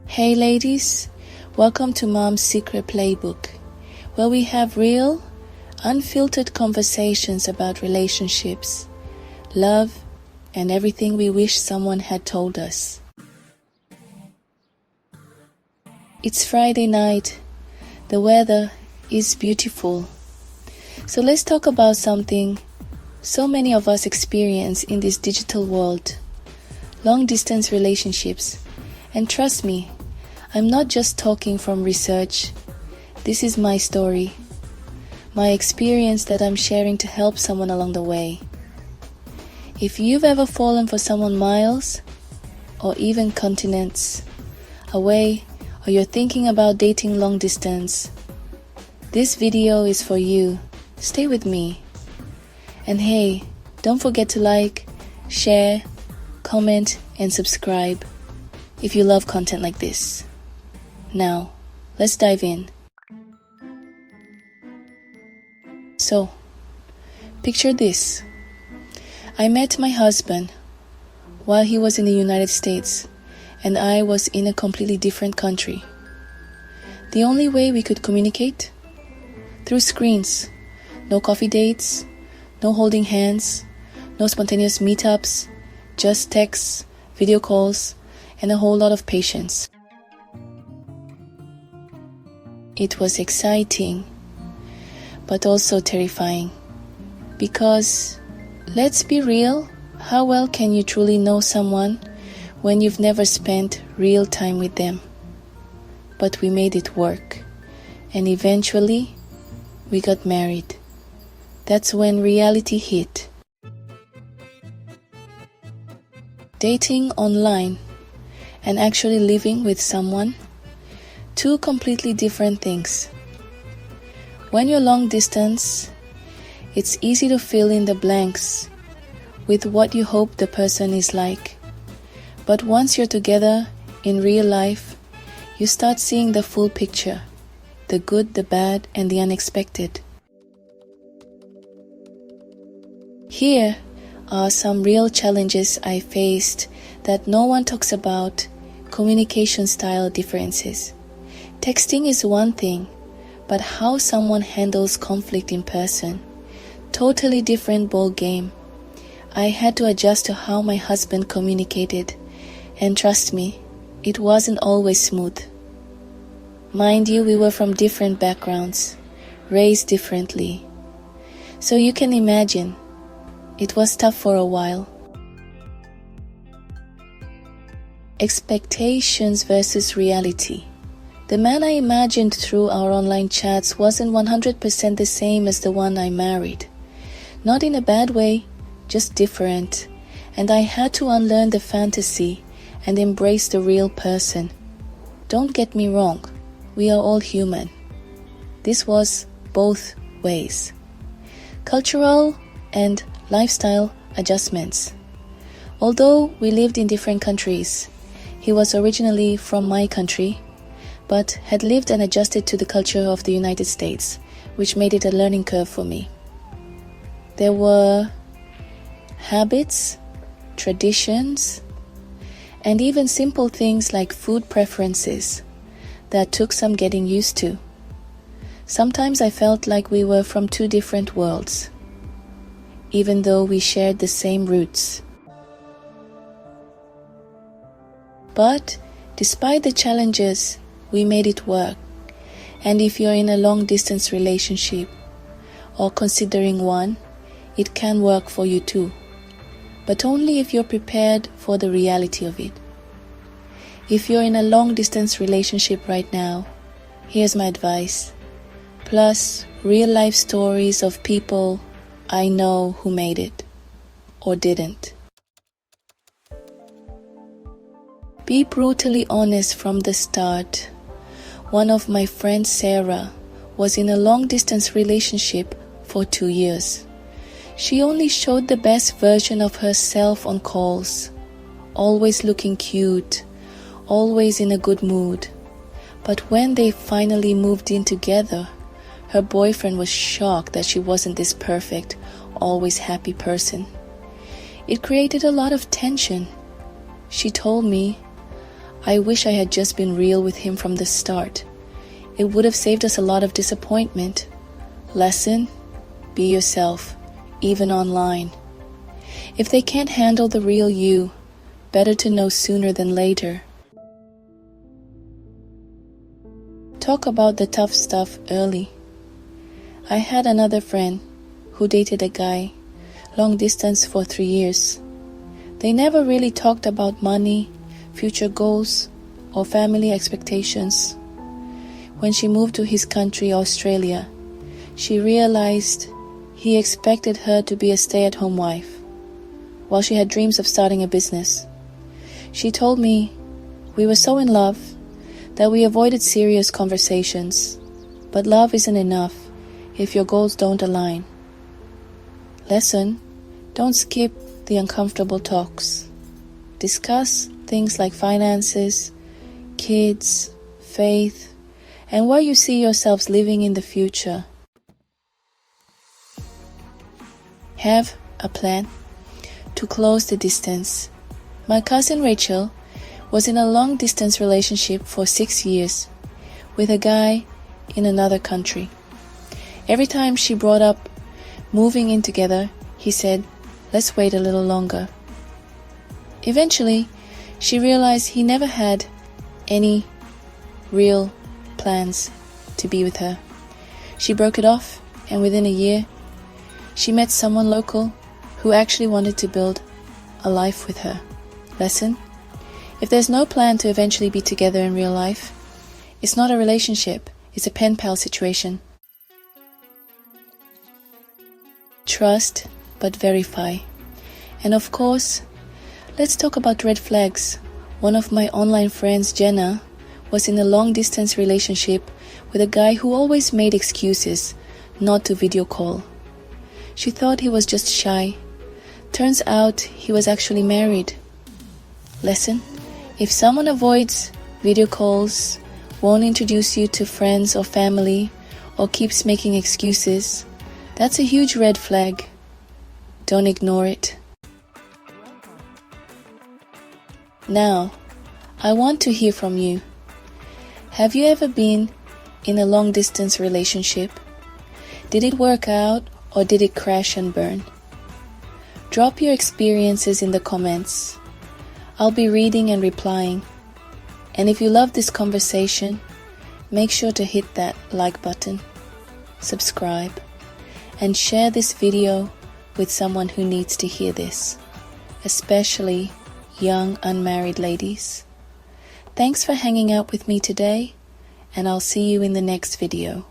Hey ladies, welcome to Mom's Secret Playbook, where we have real, unfiltered conversations about relationships, love, and everything we wish someone had told us. It's Friday night. The weather is beautiful. So let's talk about something so many of us experience in this digital world: long-distance relationships. And trust me, I'm not just talking from research. This is my story, my experience that I'm sharing to help someone along the way. If you've ever fallen for someone miles or even continents away, or you're thinking about dating long distance, this video is for you. Stay with me. And hey, don't forget to like, share, comment, and subscribe if you love content like this. Now, let's dive in. So, picture this. I met my husband while he was in the United States and I was in a completely different country. The only way we could communicate? Through screens. No coffee dates, no holding hands, no spontaneous meetups, just texts, video calls, and a whole lot of patience. It was exciting, but also terrifying. Because, let's be real, how well can you truly know someone when you've never spent real time with them? But we made it work, and eventually, we got married. That's when reality hit. Dating online and actually living with someone, two completely different things. When you're long distance, it's easy to fill in the blanks with what you hope the person is like. But once you're together in real life, you start seeing the full picture, the good, the bad, and the unexpected. Here are some real challenges I faced that no one talks about: communication style differences. Texting is one thing, but how someone handles conflict in person, totally different ball game. I had to adjust to how my husband communicated, and trust me, it wasn't always smooth. Mind you, we were from different backgrounds, raised differently. So you can imagine, it was tough for a while. Expectations versus reality. The man I imagined through our online chats wasn't 100% the same as the one I married. Not in a bad way, just different. And I had to unlearn the fantasy and embrace the real person. Don't get me wrong, we are all human. This was both ways. Cultural and lifestyle adjustments. Although we lived in different countries, he was originally from my country, but had lived and adjusted to the culture of the United States, which made it a learning curve for me. There were habits, traditions, and even simple things like food preferences that took some getting used to. Sometimes I felt like we were from two different worlds, even though we shared the same roots. But despite the challenges, we made it work. And if you're in a long-distance relationship or considering one, it can work for you too. But only if you're prepared for the reality of it. If you're in a long-distance relationship right now, here's my advice. Plus, real-life stories of people I know who made it or didn't. Be brutally honest from the start. One of my friends, Sarah, was in a long-distance relationship for 2 years. She only showed the best version of herself on calls, always looking cute, always in a good mood. But when they finally moved in together, her boyfriend was shocked that she wasn't this perfect, always happy person. It created a lot of tension. She told me, I wish I had just been real with him from the start. It would have saved us a lot of disappointment. Lesson: be yourself, even online. If they can't handle the real you, better to know sooner than later. Talk about the tough stuff early. I had another friend who dated a guy, long distance for 3 years. They never really talked about money, future goals, or family expectations. When she moved to his country, Australia, she realized he expected her to be a stay-at-home wife, while she had dreams of starting a business. She told me we were so in love that we avoided serious conversations, but love isn't enough if your goals don't align. Lesson: don't skip the uncomfortable talks. Discuss things like finances, kids, faith, and where you see yourselves living in the future. Have a plan to close the distance. My cousin Rachel was in a long-distance relationship for 6 years with a guy in another country. Every time she brought up moving in together, he said, "Let's wait a little longer." Eventually, she realized he never had any real plans to be with her. She broke it off, and within a year, she met someone local who actually wanted to build a life with her. Lesson: if there's no plan to eventually be together in real life, it's not a relationship, it's a pen pal situation. Trust, but verify. And of course, let's talk about red flags. One of my online friends, Jenna, was in a long-distance relationship with a guy who always made excuses not to video call. She thought he was just shy. Turns out he was actually married. Lesson: if someone avoids video calls, won't introduce you to friends or family, or keeps making excuses, that's a huge red flag. Don't ignore it. Now, I want to hear from you. Have you ever been in a long-distance relationship? Did it work out, or did it crash and burn? Drop your experiences in the comments. I'll be reading and replying. And if you love this conversation, make sure to hit that like button, subscribe, and share this video with someone who needs to hear this, especially young unmarried ladies. Thanks for hanging out with me today, and I'll see you in the next video.